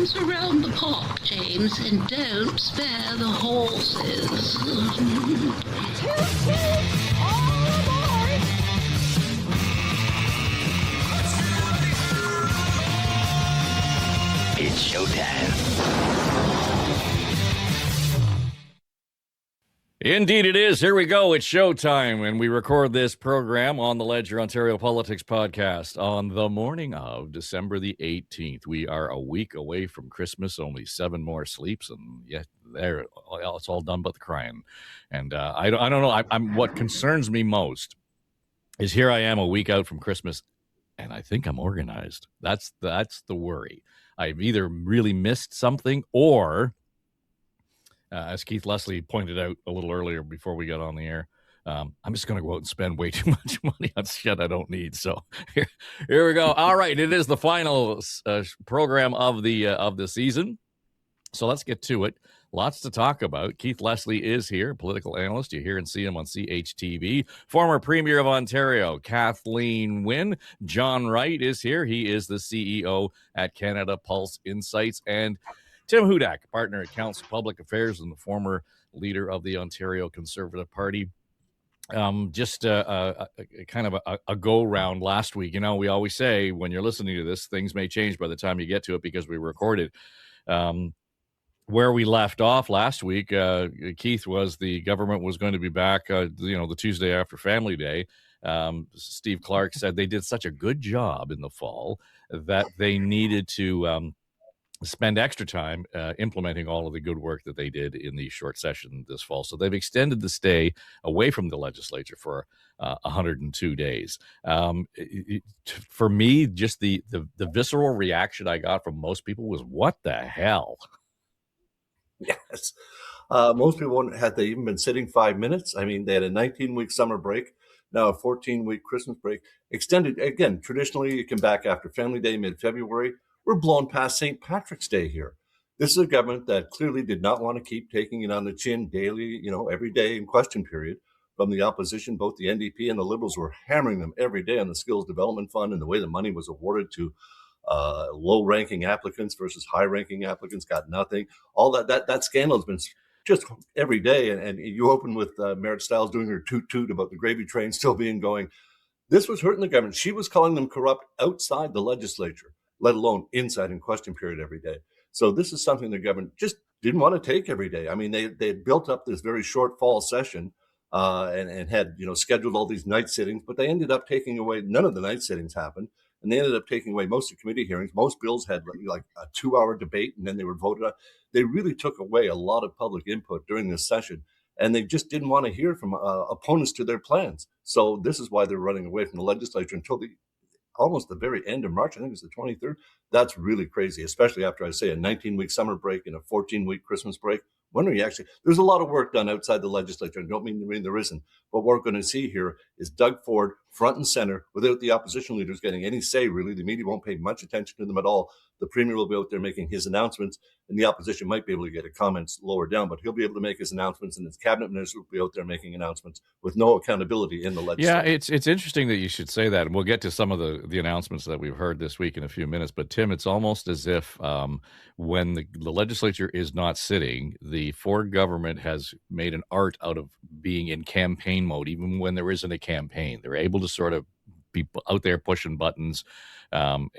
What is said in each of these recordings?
Dance around the pot, James, and don't spare the horses. It's showtime. Indeed it is. Here we go. It's showtime, and we record this program on the Ledger Ontario Politics Podcast on the morning of December the 18th. We are a week away from Christmas, only 7 more sleeps, and yet there it's all done but the crying. And I don't know. I'm what concerns me most is here I am a week out from Christmas, and I think I'm organized. That's the worry. I've either really missed something or as Keith Leslie pointed out a little earlier before we got on the air, I'm just going to go out and spend way too much money on shit I don't need. So here we go. All right, it is the final program of the season. So let's get to it. Lots to talk about. Keith Leslie is here, political analyst. You hear and see him on CHTV. Former Premier of Ontario, Kathleen Wynne. John Wright is here. He is the CEO at Canada Pulse Insights. And Tim Hudak, partner at Council Public Affairs and the former leader of the Ontario Conservative Party. Just a kind of a go-round last week. You know, we always say when you're listening to this, things may change by the time you get to it because we recorded. Where we left off last week, Keith, was the government was going to be back, the Tuesday after Family Day. Steve Clark said they did such a good job in the fall that they needed to spend extra time implementing all of the good work that they did in the short session this fall. So they've extended the stay away from the legislature for 102 days. For me, just the visceral reaction I got from most people was, what the hell? Yes. Most people, had they even been sitting 5 minutes, I mean, they had a 19-week summer break, now a 14-week Christmas break. Extended, again, traditionally, you come back after Family Day, mid-February. We're blown past St. Patrick's Day here. This is a government that clearly did not want to keep taking it on the chin daily, every day in question period from the opposition. Both the NDP and the Liberals were hammering them every day on the Skills Development Fund and the way the money was awarded to low-ranking applicants versus high-ranking applicants, got nothing. All that scandal has been just every day. And you open with Merritt Stiles doing her toot-toot about the gravy train still being going. This was hurting the government. She was calling them corrupt outside the legislature, let alone inside in question period every day. So this is something the government just didn't want to take every day. I mean, they had built up this very short fall session and had, scheduled all these night sittings, but they ended up taking away, none of the night sittings happened. And they ended up taking away most of the committee hearings. Most bills had like a 2-hour debate and then they were voted on. They really took away a lot of public input during this session. And they just didn't want to hear from opponents to their plans. So this is why they're running away from the legislature until almost the very end of March. I think it's the 23rd. That's really crazy, especially after, I say, a 19-week summer break and a 14-week Christmas break. When are you actually? There's a lot of work done outside the legislature. I don't mean there isn't. But what we're going to see here is Doug Ford front and center without the opposition leaders getting any say, really. The media won't pay much attention to them at all. The Premier will be out there making his announcements, and the opposition might be able to get a comments lower down, but he'll be able to make his announcements, and his cabinet ministers will be out there making announcements with no accountability in the legislature. Yeah, it's interesting that you should say that, and we'll get to some of the announcements that we've heard this week in a few minutes. But Tim, it's almost as if when the legislature is not sitting, the Ford government has made an art out of being in campaign mode, even when there isn't a campaign. They're able to sort of be out there pushing buttons, so on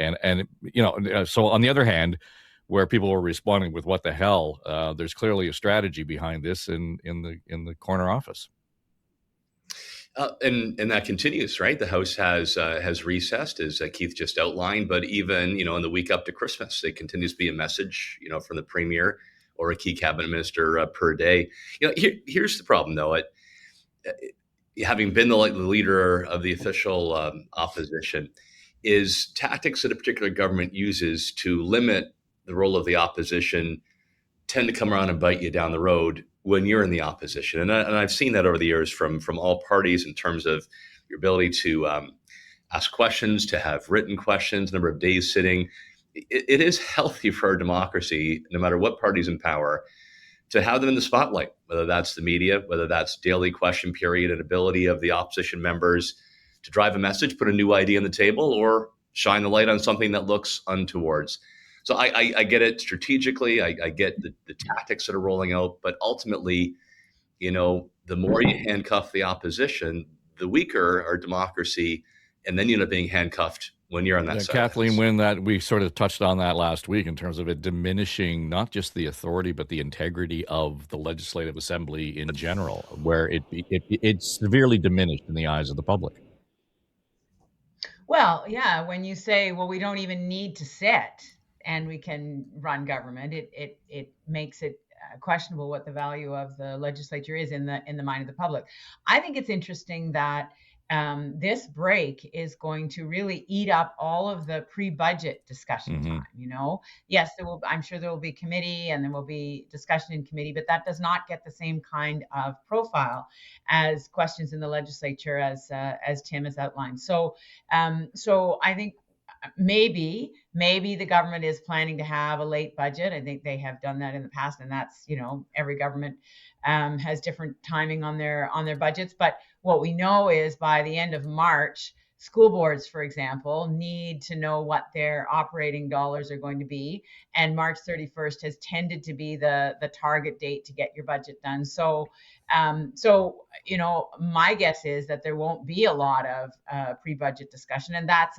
the other hand, where people are responding with "what the hell," there's clearly a strategy behind this in the corner office. And that continues, right? The House has recessed, as Keith just outlined, but even in the week up to Christmas, it continues to be a message, from the Premier or a key cabinet minister per day. Here's the problem, though. Having been the leader of the official opposition, is tactics that a particular government uses to limit the role of the opposition tend to come around and bite you down the road when you're in the opposition. And I've seen that over the years from all parties in terms of your ability to ask questions, to have written questions, number of days sitting. It is healthy for our democracy, no matter what party's in power, to have them in the spotlight, whether that's the media, whether that's daily question period and ability of the opposition members to drive a message, put a new idea on the table, or shine the light on something that looks untowards. So I get it strategically. I get the tactics that are rolling out, but ultimately, the more you handcuff the opposition, the weaker our democracy, and then you end up being handcuffed when you're on that side. Kathleen Wynne, that we sort of touched on that last week in terms of it diminishing not just the authority but the integrity of the legislative assembly in general, where it's severely diminished in the eyes of the public. Well, yeah, when you say, well, we don't even need to sit and we can run government, it makes it questionable what the value of the legislature is in the mind of the public. I think it's interesting that this break is going to really eat up all of the pre-budget discussion time. Yes, I'm sure there will be committee and there will be discussion in committee, but that does not get the same kind of profile as questions in the legislature, as Tim has outlined. So I think maybe the government is planning to have a late budget. I think they have done that in the past, and that's, every government has different timing on their budgets. But what we know is by the end of March, school boards, for example, need to know what their operating dollars are going to be. And March 31st has tended to be the target date to get your budget done. So, my guess is that there won't be a lot of pre-budget discussion, and that's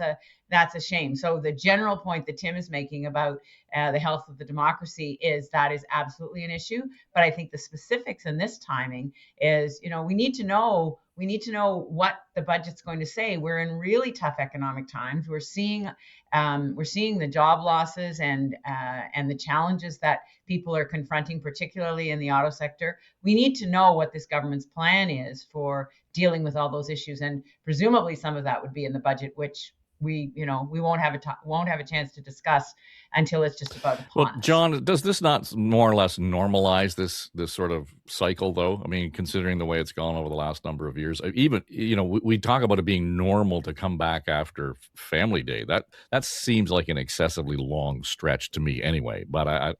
a shame. So the general point that Tim is making about the health of the democracy is absolutely an issue. But I think the specifics in this timing is, we need to know what the budget's going to say. We're in really tough economic times. We're seeing the job losses and the challenges that people are confronting, particularly in the auto sector. We need to know what this government's plan is for dealing with all those issues, and presumably some of that would be in the budget, which we won't have a chance to discuss until it's just about upon us. John, does this not more or less normalize this sort of cycle, though? I mean, considering the way it's gone over the last number of years, even we talk about it being normal to come back after Family Day. That seems like an excessively long stretch to me, anyway. But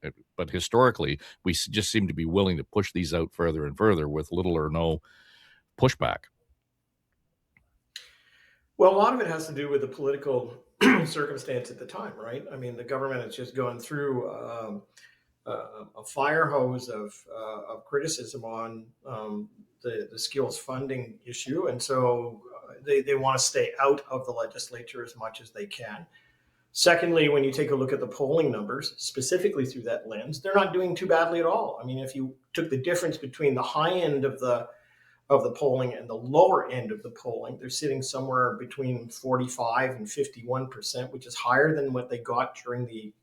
historically, we just seem to be willing to push these out further and further with little or no pushback. Well, a lot of it has to do with the political circumstance at the time, right? I mean, the government has just gone through a fire hose of criticism on the skills funding issue, and so they want to stay out of the legislature as much as they can. Secondly, when you take a look at the polling numbers, specifically through that lens, they're not doing too badly at all. I mean, if you took the difference between the high end of the polling and the lower end of the polling, they're sitting somewhere between 45 and 51%, which is higher than what they got during the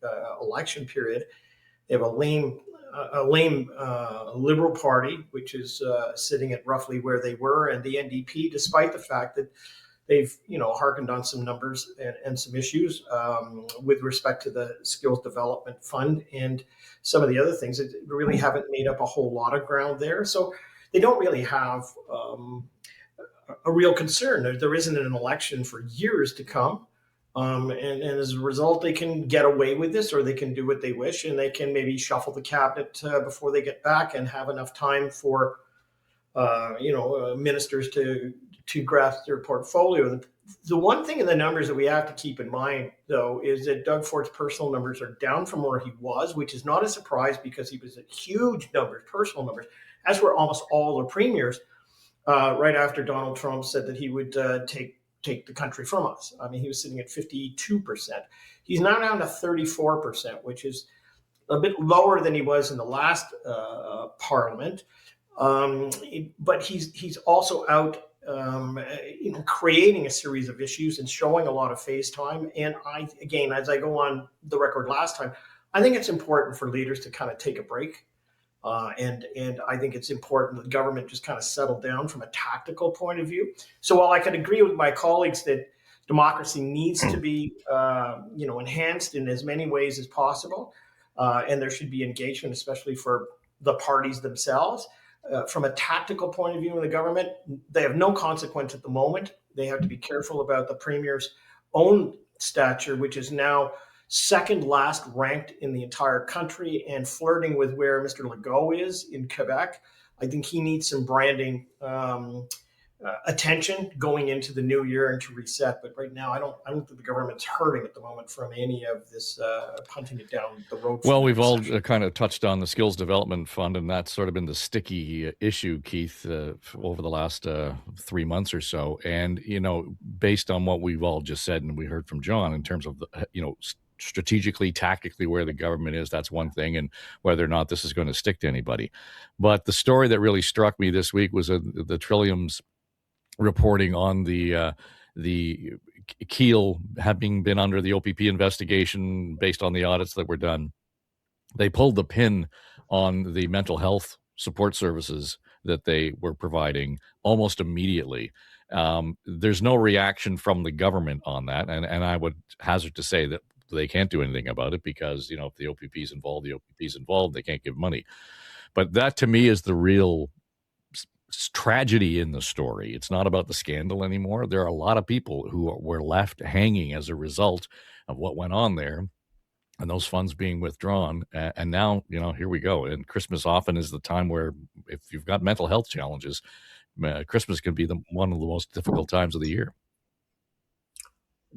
election period. They have a lame Liberal Party, which is sitting at roughly where they were, and the NDP, despite the fact that they've hearkened on some numbers and some issues with respect to the Skills Development Fund and some of the other things, that really haven't made up a whole lot of ground there. So they don't really have a real concern. There isn't an election for years to come. And as a result, they can get away with this, or they can do what they wish, and they can maybe shuffle the cabinet before they get back and have enough time for ministers to grasp their portfolio. The one thing in the numbers that we have to keep in mind, though, is that Doug Ford's personal numbers are down from where he was, which is not a surprise because he was at huge numbers, personal numbers, as were almost all the premiers, right after Donald Trump said that he would take the country from us. I mean, he was sitting at 52%. He's now down to 34%, which is a bit lower than he was in the last parliament. But he's also out creating a series of issues and showing a lot of face time. And as I go on the record last time, I think it's important for leaders to kind of take a break. And I think it's important that the government just kind of settle down from a tactical point of view. So while I can agree with my colleagues that democracy needs to be, enhanced in as many ways as possible, and there should be engagement, especially for the parties themselves, from a tactical point of view in the government, they have no consequence at the moment. They have to be careful about the premier's own stature, which is now second last ranked in the entire country and flirting with where Mr. Legault is in Quebec. I think he needs some branding attention going into the new year and to reset. But right now, I don't think the government's hurting at the moment from any of this punting it down the road. Well, we've all kind of touched on the Skills Development Fund, and that's sort of been the sticky issue, Keith, over the last 3 months or so. And, based on what we've all just said and we heard from John in terms of, strategically, tactically, where the government is, that's one thing, and whether or not this is going to stick to anybody. But the story that really struck me this week was the Trillium's reporting on the Keel having been under the OPP investigation based on the audits that were done. They pulled the pin on the mental health support services that they were providing almost immediately. There's no reaction from the government on that, and I would hazard to say that they can't do anything about it because, if the OPP is involved, the OPP is involved. They can't give money. But that, to me, is the real tragedy in the story. It's not about the scandal anymore. There are a lot of people who were left hanging as a result of what went on there and those funds being withdrawn. And now, here we go. And Christmas often is the time where if you've got mental health challenges, Christmas can be one of the most difficult times of the year.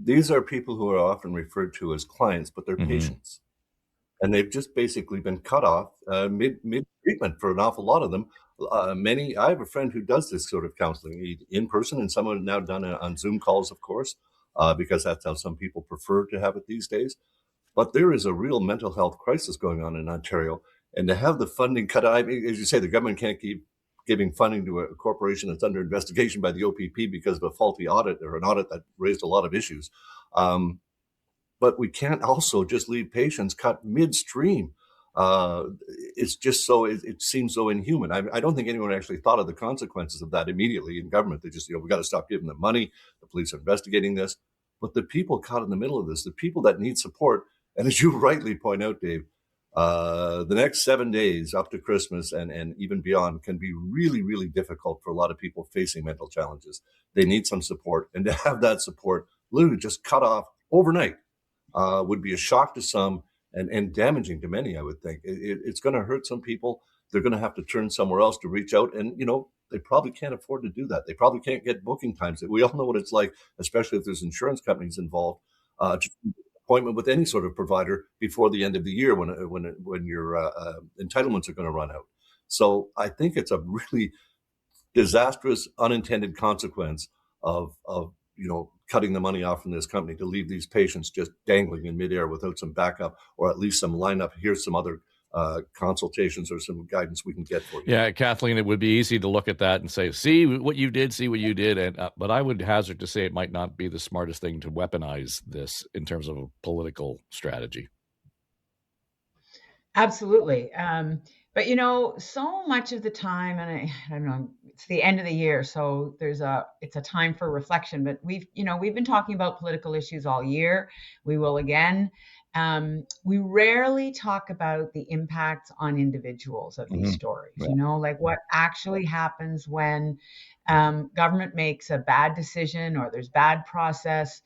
These are people who are often referred to as clients, but they're patients. And they've just basically been cut off mid-treatment for an awful lot of them. I have a friend who does this sort of counseling in person, and some have now done it on Zoom calls, of course, because that's how some people prefer to have it these days. But there is a real mental health crisis going on in Ontario, and to have the funding cut out, as you say, the government can't keep giving funding to a corporation that's under investigation by the OPP because of a faulty audit or an audit that raised a lot of issues. But we can't also just leave patients cut midstream. It's just so, it seems so inhuman. I don't think anyone actually thought of the consequences of that immediately in government. They just, we got to stop giving them money. The police are investigating this. But the people caught in the middle of this, the people that need support, and as you rightly point out, Dave, the next 7 days up to Christmas and even beyond can be really, really difficult for a lot of people facing mental challenges. They need some support. And to have that support literally just cut off overnight would be a shock to some and damaging to many, I would think. It's going to hurt some people. They're going to have to turn somewhere else to reach out. And, they probably can't afford to do that. They probably can't get booking times. We all know what it's like, especially if there's insurance companies involved, to appointment with any sort of provider before the end of the year when your entitlements are going to run out. So I think it's a really disastrous unintended consequence of cutting the money off from this company to leave these patients just dangling in midair without some backup or at least some lineup. Here's some other consultations or some guidance we can get for you. Yeah, Kathleen, it would be easy to look at that and say, see what you did. And but I would hazard to say it might not be the smartest thing to weaponize this in terms of a political strategy. Absolutely. But, so much of the time, and I don't know, it's the end of the year, so it's a time for reflection, but we've been talking about political issues all year. We will again. We rarely talk about the impacts on individuals of these stories, like what actually happens when government makes a bad decision or there's bad process.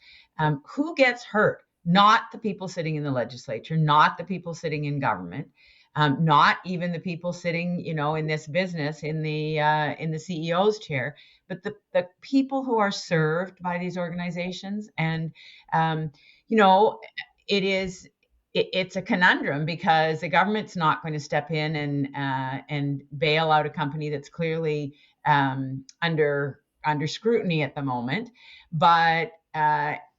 Who gets hurt? Not the people sitting in the legislature, not the people sitting in government, not even the people sitting, in this business in the CEO's chair, but the people who are served by these organizations. And, it's a conundrum because the government's not going to step in and bail out a company that's clearly under scrutiny at the moment. But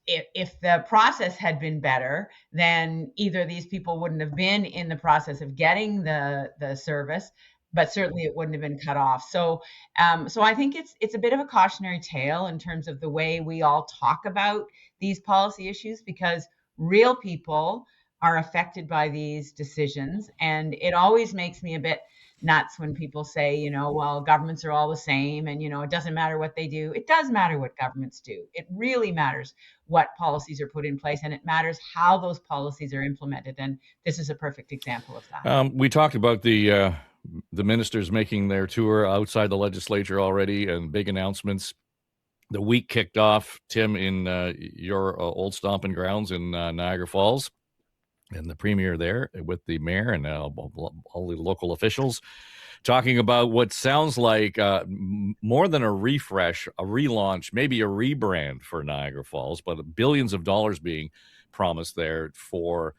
if the process had been better, then either these people wouldn't have been in the process of getting the service, but certainly it wouldn't have been cut off. So I think it's a bit of a cautionary tale in terms of the way we all talk about these policy issues, because real people are affected by these decisions. And it always makes me a bit nuts when people say, well, governments are all the same and, it doesn't matter what they do. It does matter what governments do. It really matters what policies are put in place, and it matters how those policies are implemented. And this is a perfect example of that. We talked about the ministers making their tour outside the legislature already and big announcements. The week kicked off, Tim, in your old stomping grounds in Niagara Falls, and the premier there with the mayor and all the local officials talking about what sounds like more than a refresh, a relaunch, maybe a rebrand for Niagara Falls, but billions of dollars being promised there for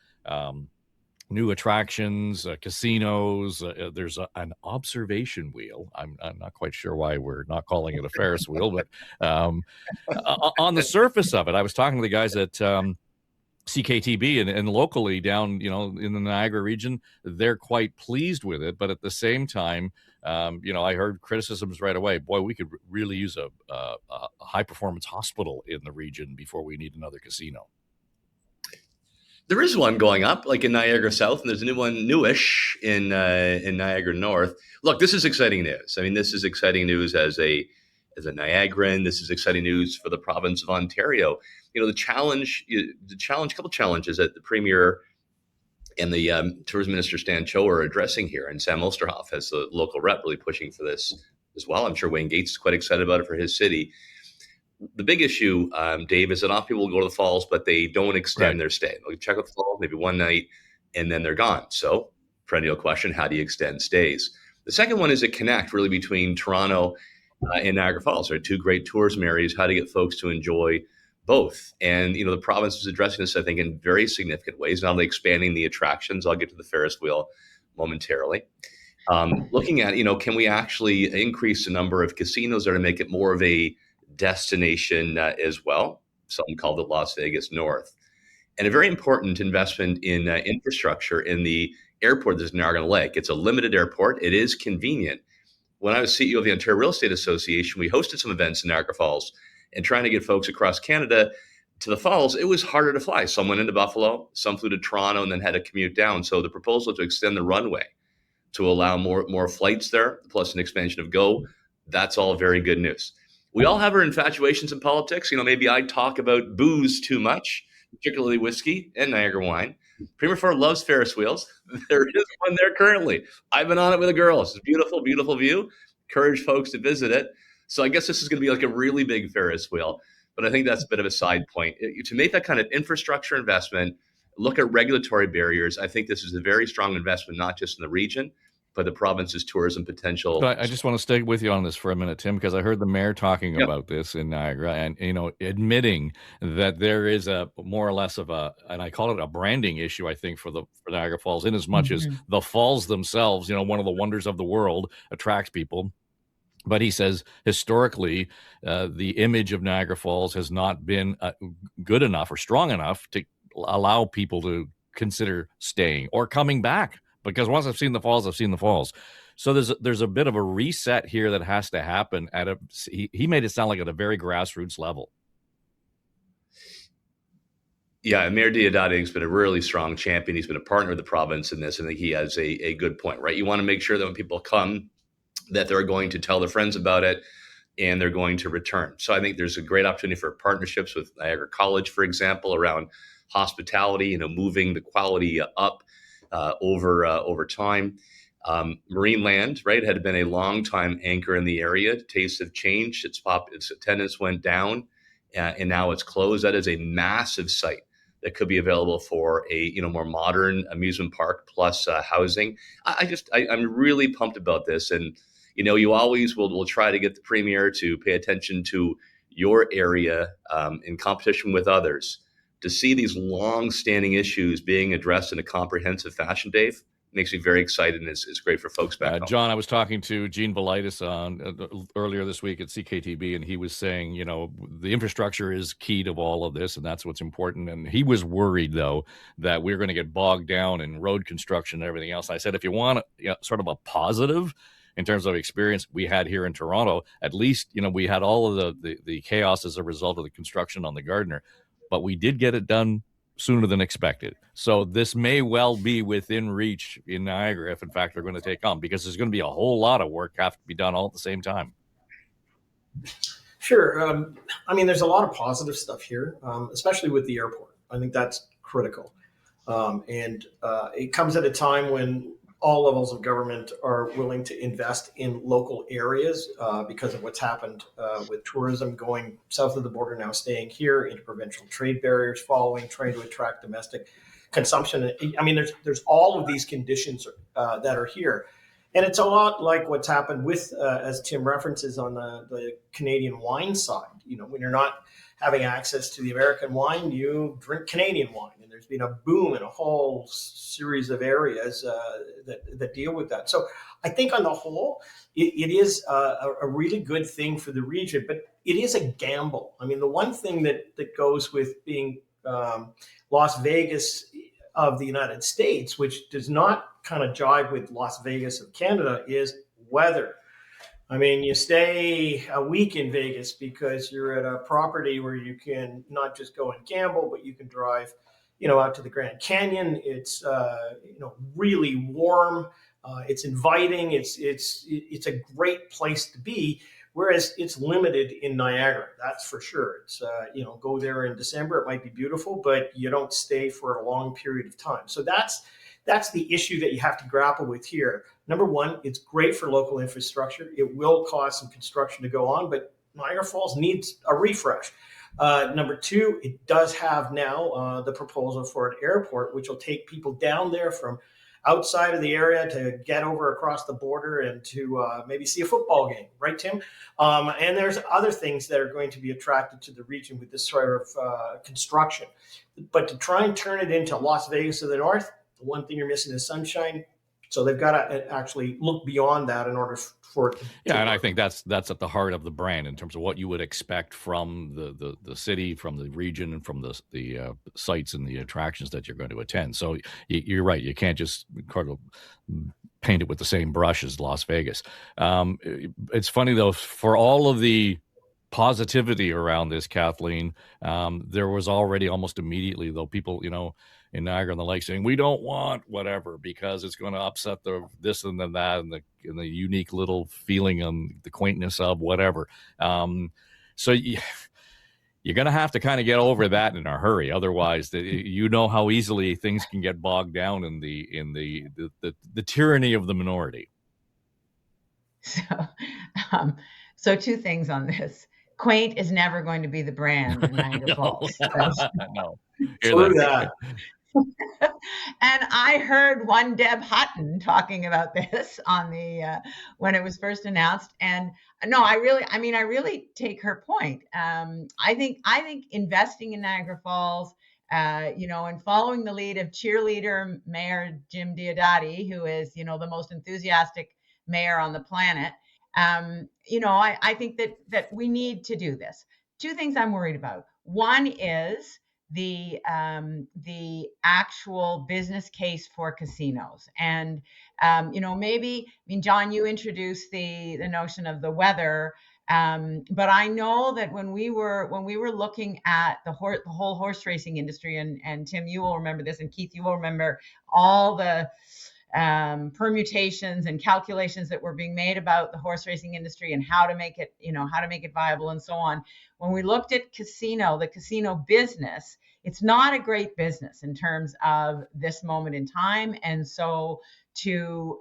new attractions, casinos. There's an observation wheel. I'm not quite sure why we're not calling it a Ferris wheel, but on the surface of it, I was talking to the guys at CKTB and locally down, in the Niagara region, they're quite pleased with it. But at the same time, I heard criticisms right away. Boy, we could really use a high performance hospital in the region before we need another casino. There is one going up, like in Niagara South, and there's a new one, newish, in Niagara North. Look, this is exciting news. I mean, this is exciting news as a Niagaran. This is exciting news for the province of Ontario. The couple challenges that the Premier and the Tourism Minister Stan Cho are addressing here, and Sam Osterhoff as the local rep really pushing for this as well. I'm sure Wayne Gates is quite excited about it for his city. The big issue, Dave, is that often people will go to the falls, but they don't extend their stay. They'll check out the falls maybe one night, and then they're gone. So, perennial question, how do you extend stays? The second one is a connect really between Toronto and Niagara Falls. There are two great tourism areas, how to get folks to enjoy both. And, the province is addressing this, I think, in very significant ways, not only expanding the attractions. I'll get to the Ferris wheel momentarily. Looking at, can we actually increase the number of casinos there to make it more of a destination as well? Some called it Las Vegas North. And a very important investment in infrastructure in the airport that's Niagara Lake. It's a limited airport. It is convenient. When I was CEO of the Ontario Real Estate Association, we hosted some events in Niagara Falls, and trying to get folks across Canada to the falls, it was harder to fly. Some went into Buffalo, some flew to Toronto, and then had to commute down. So the proposal to extend the runway to allow more flights there, plus an expansion of GO, that's all very good news. We all have our infatuations in politics. Maybe I talk about booze too much, particularly whiskey and Niagara wine. Premier Ford loves Ferris wheels. There is one there currently. I've been on it with the girls. It's a beautiful, beautiful view. Encourage folks to visit it. So I guess this is going to be like a really big Ferris wheel, but I think that's a bit of a side point. To make that kind of infrastructure investment, look at regulatory barriers. I think this is a very strong investment, not just in the region, but the province's tourism potential. But I just want to stay with you on this for a minute, Tim, because I heard the mayor talking about this in Niagara and, admitting that there is a more or less of and I call it a branding issue, I think, for Niagara Falls, in as much as the falls themselves, one of the wonders of the world, attracts people. But he says historically, the image of Niagara Falls has not been good enough or strong enough to allow people to consider staying or coming back. Because once I've seen the falls, I've seen the falls. So there's a bit of a reset here that has to happen he made it sound like at a very grassroots level. Yeah, Mayor Diodati has been a really strong champion. He's been a partner of the province in this, and I think he has a good point, right? You want to make sure that when people come, that they're going to tell their friends about it and they're going to return. So I think there's a great opportunity for partnerships with Niagara College, for example, around hospitality, moving the quality up over time. Marine Land, right, had been a long time anchor in the area. Tastes have changed. Its attendance went down, and now it's closed. That is a massive site that could be available for a more modern amusement park plus housing. I'm really pumped about this, and you always will try to get the Premier to pay attention to your area in competition with others. To see these long-standing issues being addressed in a comprehensive fashion, Dave, makes me very excited, and it's great for folks back home. John, I was talking to Gene Velitis earlier this week at CKTB, and he was saying, the infrastructure is key to all of this, and that's what's important. And he was worried, though, that we're going to get bogged down in road construction and everything else. I said, if you want sort of a positive in terms of experience we had here in Toronto, at least, we had all of the chaos as a result of the construction on the Gardiner, but we did get it done sooner than expected. So this may well be within reach in Niagara if, in fact, they're going to take on, because there's going to be a whole lot of work have to be done all at the same time. Sure. There's a lot of positive stuff here, especially with the airport. I think that's critical. And it comes at a time when all levels of government are willing to invest in local areas because of what's happened with tourism going south of the border, now staying here, interprovincial trade barriers following, trying to attract domestic consumption. There's all of these conditions that are here. And it's a lot like what's happened with, as Tim references, on the Canadian wine side. When you're not having access to the American wine, you drink Canadian wine. And there's been a boom in a whole series of areas that deal with that. So I think on the whole, it is a really good thing for the region, but it is a gamble. I mean, the one thing that goes with being Las Vegas of the United States, which does not kind of jive with Las Vegas of Canada, is weather. I mean, you stay a week in Vegas because you're at a property where you can not just go and gamble, but you can drive, out to the Grand Canyon. It's, really warm. It's inviting. It's a great place to be. Whereas it's limited in Niagara, that's for sure. It's, go there in December, it might be beautiful, but you don't stay for a long period of time. So that's the issue that you have to grapple with here. Number one, it's great for local infrastructure. It will cost some construction to go on, but Niagara Falls needs a refresh. Number two, it does have now the proposal for an airport, which will take people down there from outside of the area to get over across the border and to maybe see a football game, right, Tim? And there's other things that are going to be attracted to the region with this sort of construction. But to try and turn it into Las Vegas of the North, the one thing you're missing is sunshine. So they've got to actually look beyond that in order for it to and work. I think that's at the heart of the brand in terms of what you would expect from the city, from the region, and from the sites and the attractions that you're going to attend. So you're right. You can't just kind of paint it with the same brush as Las Vegas. It's funny, though, for all of the positivity around this, Kathleen, there was already almost immediately, though, people, in Niagara on the Lake saying, we don't want whatever because it's going to upset the this and then that and the unique little feeling and the quaintness of whatever. So you're going to have to kind of get over that in a hurry. Otherwise, how easily things can get bogged down in the tyranny of the minority. So two things on this. Quaint is never going to be the brand in Niagara Falls. No. True that. And I heard one Deb Hutton talking about this on the when it was first announced. And no, I really take her point. I think investing in Niagara Falls, and following the lead of cheerleader Mayor Jim Diodati, who is, the most enthusiastic mayor on the planet. I think that we need to do this. Two things I'm worried about. One is the actual business case for casinos. And, John, you introduced the notion of the weather. But I know that when we were looking at the whole horse racing industry, and Tim, you will remember this, and Keith, you will remember all the permutations and calculations that were being made about the horse racing industry and how to make it viable and so on. When we looked at the casino business, it's not a great business in terms of this moment in time. And so to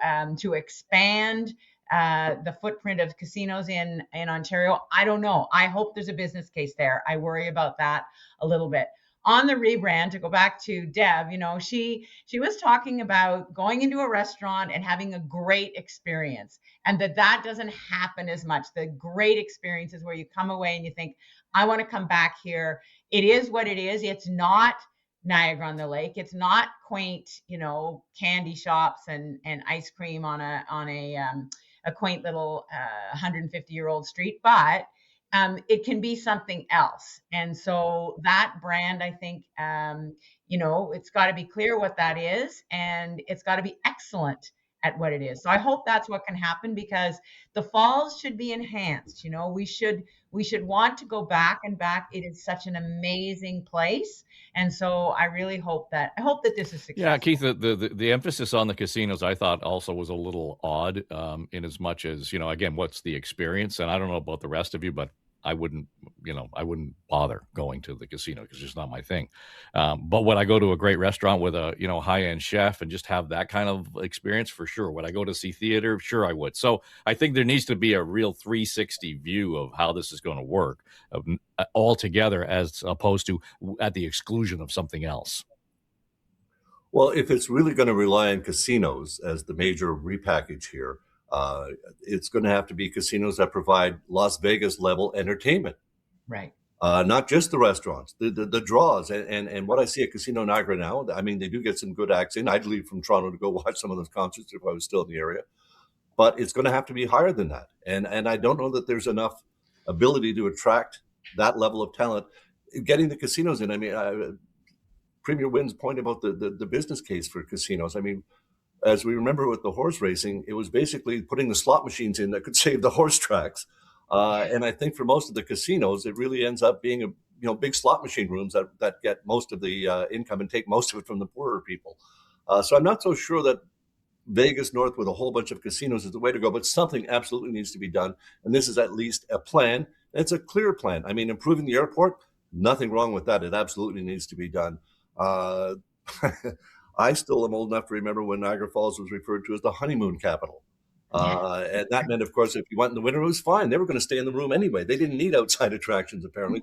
expand the footprint of casinos in Ontario, I don't know. I hope there's a business case there. I worry about that a little bit. On the rebrand, to go back to Deb, she was talking about going into a restaurant and having a great experience, and that doesn't happen as much. The great experience is where you come away and you think, I want to come back here. It is what it is. It's not Niagara on the Lake. It's not quaint, candy shops and ice cream on a quaint little 150-year-old street, but it can be something else. And so that brand, I think, it's got to be clear what that is, and it's got to be excellent at what it is. So I hope that's what can happen, because the falls should be enhanced. We should want to go back and back. It is such an amazing place. And so I really hope that this is successful. Yeah, Keith, the emphasis on the casinos, I thought also was a little odd, in as much as, again, what's the experience? And I don't know about the rest of you, but I wouldn't bother going to the casino because it's just not my thing. But would I go to a great restaurant with a, high-end chef and just have that kind of experience? For sure. Would I go to see theater? Sure, I would. So I think there needs to be a real 360 view of how this is going to work all together, as opposed to at the exclusion of something else. Well, if it's really going to rely on casinos as the major repackage here, it's going to have to be casinos that provide Las Vegas level entertainment. Right. Not just the restaurants, the draws. And what I see at Casino Niagara now, I mean, they do get some good acts in. I'd leave from Toronto to go watch some of those concerts if I was still in the area. But it's going to have to be higher than that. And I don't know that there's enough ability to attract that level of talent. Getting the casinos in, I mean, Premier Wynne's point about the business case for casinos. I mean, as we remember with the horse racing, it was basically putting the slot machines in that could save the horse tracks. And I think for most of the casinos, it really ends up being big slot machine rooms that get most of the income and take most of it from the poorer people. So I'm not so sure that Vegas North with a whole bunch of casinos is the way to go, but something absolutely needs to be done. And this is at least a plan. It's a clear plan. I mean, improving the airport, nothing wrong with that. It absolutely needs to be done. I still am old enough to remember when Niagara Falls was referred to as the honeymoon capital. And that meant, of course, if you went in the winter, it was fine. They were going to stay in the room anyway. They didn't need outside attractions, apparently.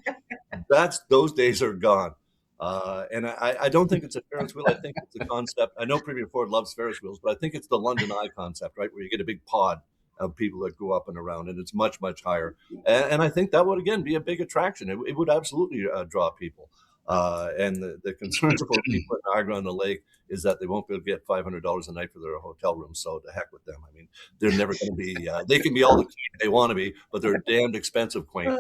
Those days are gone. And I don't think it's a Ferris wheel. I think it's a concept. I know Premier Ford loves Ferris wheels, but I think it's the London Eye concept, right, where you get a big pod of people that go up and around, and it's much, much higher. And I think that would, again, be a big attraction. It would absolutely draw people. And the concern for people at Niagara on the Lake is that they won't be able to get $500 a night for their hotel room. So to heck with them. I mean, they're never going to be, they can be all the quaint they want to be, but they're damned expensive quaint.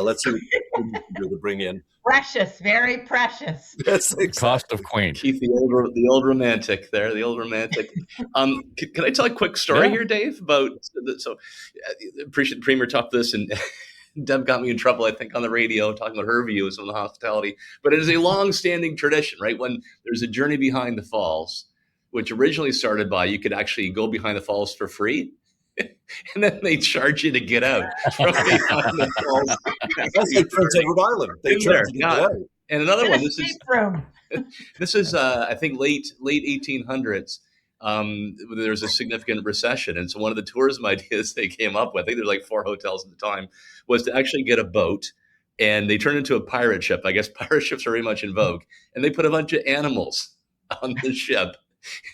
Let's see what we can do to bring in. Precious, very precious. Yes, exactly. Cost of quaint. Keith, the old romantic there, the old romantic. Can I tell a quick story here, Dave? Appreciate the Premier talked this, and Deb got me in trouble, I think, on the radio talking about her views on the hospitality. But it is a long-standing tradition, right? When there's a journey behind the falls, which originally started by you could actually go behind the falls for free, and then they charge you to get out from behind the falls. That's like Prince Edward Island. They charge you to get out. And another one. This is I think late 1800s. There's a significant recession, and so one of the tourism ideas they came up with, I think there's like 4 hotels at the time, was to actually get a boat, and they turned into a pirate ship. I guess pirate ships are very much in vogue, and they put a bunch of animals on the ship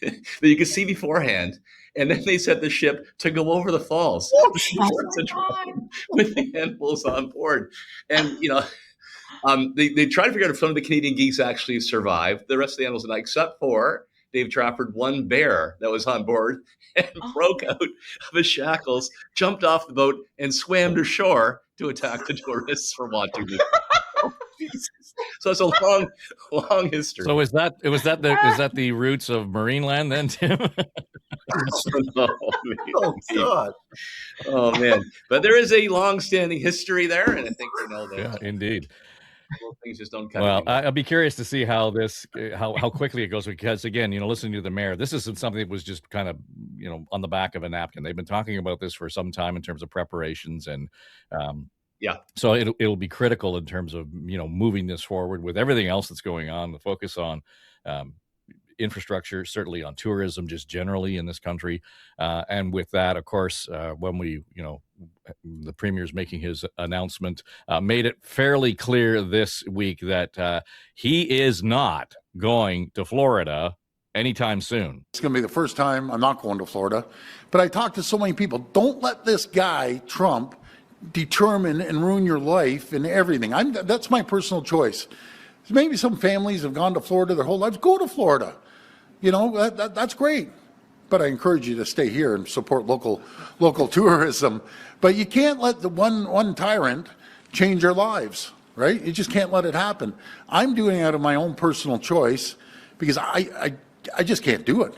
that you could see beforehand, and then they set the ship to go over the falls with the animals on board, and they tried to figure out if some of the Canadian geese actually survived. The rest of the animals did not, except for Dave Trafford, one bear that was on board and broke out of his shackles, jumped off the boat, and swam to shore to attack the tourists for wanting to. So it's a long history. So is that the roots of Marineland then, Tim? Oh God! Oh man! But there is a long-standing history there, and I think we know that. Yeah, indeed. Things just don't cut. Well, I'll be curious to see how quickly it goes, because again, listening to the mayor, this isn't something that was just kind of, on the back of a napkin. They've been talking about this for some time in terms of preparations, and so it'll be critical in terms of, moving this forward with everything else that's going on, the focus on infrastructure, certainly on tourism, just generally in this country. And with that, of course, when the Premier's making his announcement, made it fairly clear this week that he is not going to Florida anytime soon. It's going to be the first time I'm not going to Florida. But I talked to so many people. Don't let this guy, Trump, determine and ruin your life and everything. That's my personal choice. Maybe some families have gone to Florida their whole lives. Go to Florida. That's great. But I encourage you to stay here and support local tourism. But you can't let the one tyrant change our lives, right? You just can't let it happen. I'm doing it out of my own personal choice because I just can't do it.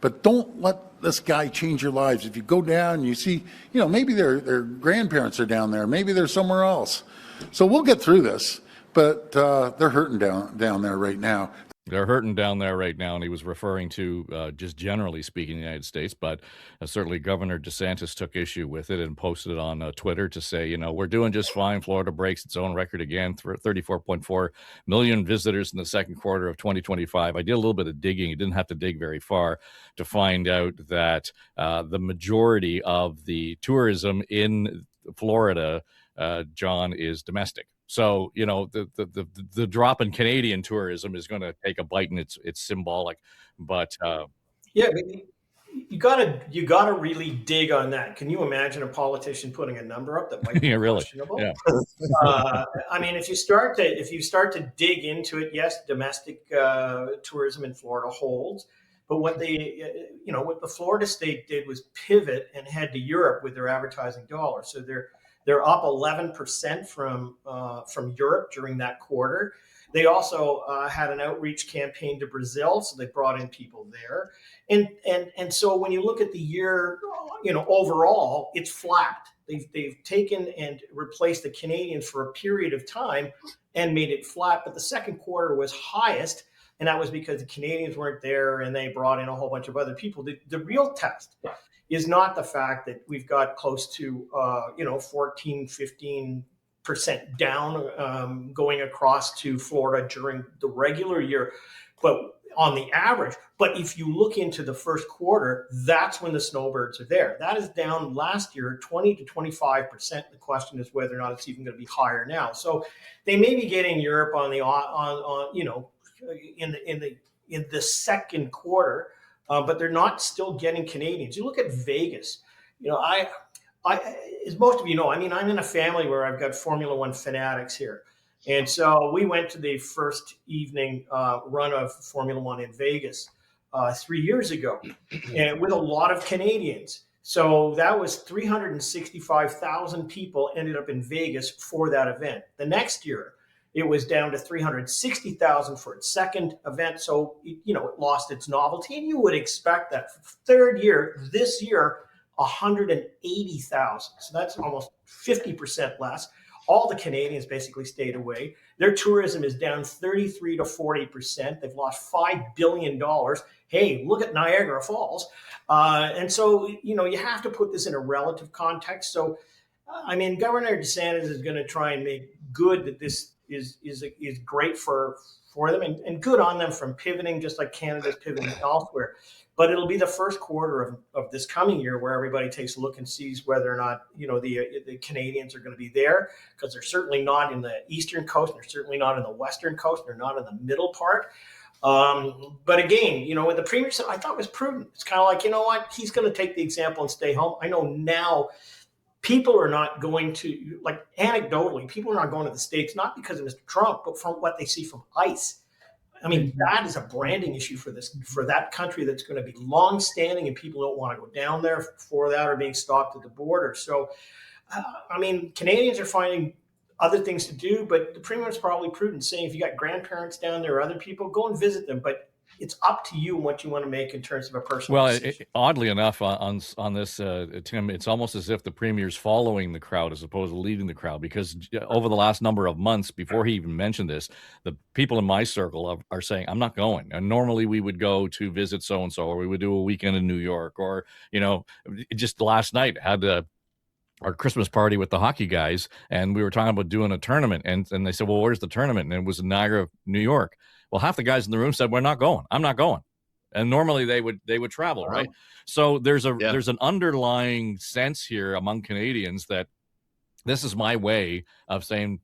But don't let this guy change your lives. If you go down and you see, maybe their grandparents are down there. Maybe they're somewhere else. So we'll get through this. But they're hurting down there right now. They're hurting down there right now, and he was referring to just generally speaking the United States, but certainly Governor DeSantis took issue with it and posted it on Twitter to say, we're doing just fine. Florida breaks its own record again, 34.4 million visitors in the second quarter of 2025. I did a little bit of digging. You didn't have to dig very far to find out that the majority of the tourism in Florida, John, is domestic. So, the drop in Canadian tourism is going to take a bite, and it's symbolic. But Yeah, but you gotta really dig on that. Can you imagine a politician putting a number up that might be yeah, really, questionable? yeah, I mean, if you start to dig into it, yes, domestic tourism in Florida holds, but what what the Florida state did was pivot and head to Europe with their advertising dollars. So they're up 11% from Europe during that quarter. They also had an outreach campaign to Brazil, so they brought in people there. And so when you look at the year, overall, it's flat. They've taken and replaced the Canadians for a period of time and made it flat. But the second quarter was highest, and that was because the Canadians weren't there and they brought in a whole bunch of other people. The real test is not the fact that we've got close to 14, 15% down going across to Florida during the regular year, but on the average. But if you look into the first quarter, that's when the snowbirds are there. That is down last year 20 to 25%. The question is whether or not it's even going to be higher now. So they may be getting Europe on in the second quarter, but they're not still getting Canadians. You look at Vegas. I as most of you know, I mean, I'm in a family where I've got Formula One fanatics here. And so we went to the first evening run of Formula One in Vegas 3 years ago, and with a lot of Canadians. So that was 365,000 people ended up in Vegas for that event. The next year, it was down to 360,000 for its second event. So, it lost its novelty. And you would expect that third year, this year, 180,000. So that's almost 50% less. All the Canadians basically stayed away. Their tourism is down 33 to 40%. They've lost $5 billion. Hey, look at Niagara Falls. And so, you have to put this in a relative context. So, I mean, Governor DeSantis is going to try and make good that this is great for them, and good on them from pivoting, just like Canada's pivoting elsewhere. But it'll be the first quarter of this coming year where everybody takes a look and sees whether or not the Canadians are going to be there, because they're certainly not in the eastern coast, they're certainly not in the western coast, they're not in the middle part. But again, with the premier, I thought it was prudent. It's kind of like, what, he's going to take the example and stay home. I know now people are not going to, like, anecdotally, people are not going to the States, not because of Mr. Trump, but from what they see from ICE. I mean, that is a branding issue for that country that's going to be long-standing, and people don't want to go down there for that, or being stopped at the border. So, I mean, Canadians are finding other things to do, but the premier is probably prudent, saying if you got grandparents down there or other people, go and visit them. But it's up to you and what you want to make in terms of a personal decision. Oddly enough, on this, Tim, it's almost as if the premier's following the crowd as opposed to leading the crowd, because over the last number of months, before he even mentioned this, the people in my circle are saying, I'm not going. And normally we would go to visit so-and-so, or we would do a weekend in New York, or, just last night had our Christmas party with the hockey guys, and we were talking about doing a tournament, and they said, well, where's the tournament? And it was in Niagara, New York. Well, half the guys in the room said, we're not going. I'm not going. And normally they would travel, right? So there's an underlying sense here among Canadians that this is my way of saying,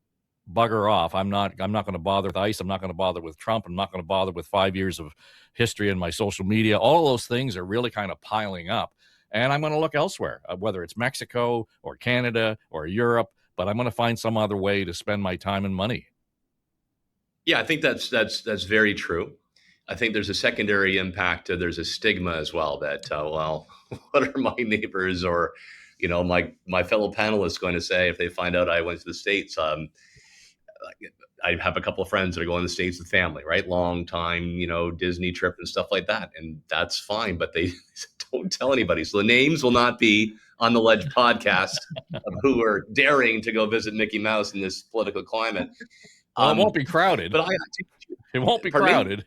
bugger off. I'm not going to bother with ICE. I'm not going to bother with Trump. I'm not going to bother with 5 years of history in my social media. All those things are really kind of piling up. And I'm going to look elsewhere, whether it's Mexico or Canada or Europe, but I'm going to find some other way to spend my time and money. Yeah, I think that's very true. I think there's a secondary impact. There's a stigma as well that, well, what are my neighbors or, my fellow panelists going to say if they find out I went to the States? I have a couple of friends that are going to the States with family, right? Long time, Disney trip and stuff like that. And that's fine, but they don't tell anybody. So the names will not be on the Ledge podcast of who are daring to go visit Mickey Mouse in this political climate. Well, it won't be crowded. But it won't be crowded.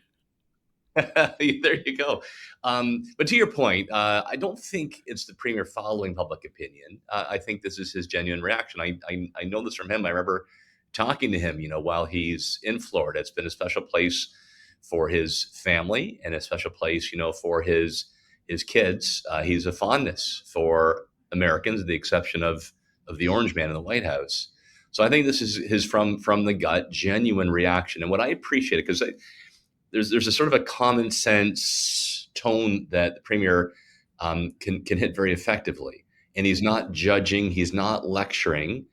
There you go. But to your point, I don't think it's the premier following public opinion. I think this is his genuine reaction. I know this from him. I remember talking to him, while he's in Florida. It's been a special place for his family and a special place, for his kids. He's a fondness for Americans, with the exception of the Orange Man in the White House. So I think this is his from the gut, genuine reaction. And what I appreciate, because there's a sort of a common sense tone that the premier can hit very effectively. And he's not judging, he's not lecturing,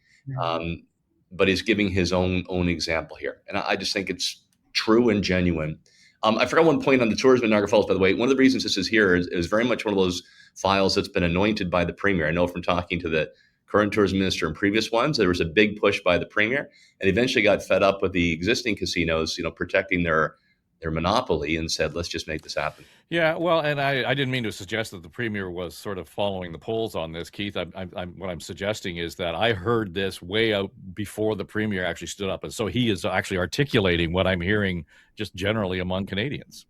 but he's giving his own example here. And I just think it's true and genuine. I forgot one point on the tourism in Niagara Falls, by the way. One of the reasons this is here is very much one of those files that's been anointed by the premier. I know from talking to the current tourism minister and previous ones, there was a big push by the premier, and eventually got fed up with the existing casinos, protecting their monopoly, and said, let's just make this happen. Yeah, well, and I didn't mean to suggest that the premier was sort of following the polls on this, Keith. What I'm suggesting is that I heard this way out before the premier actually stood up, and so he is actually articulating what I'm hearing just generally among Canadians.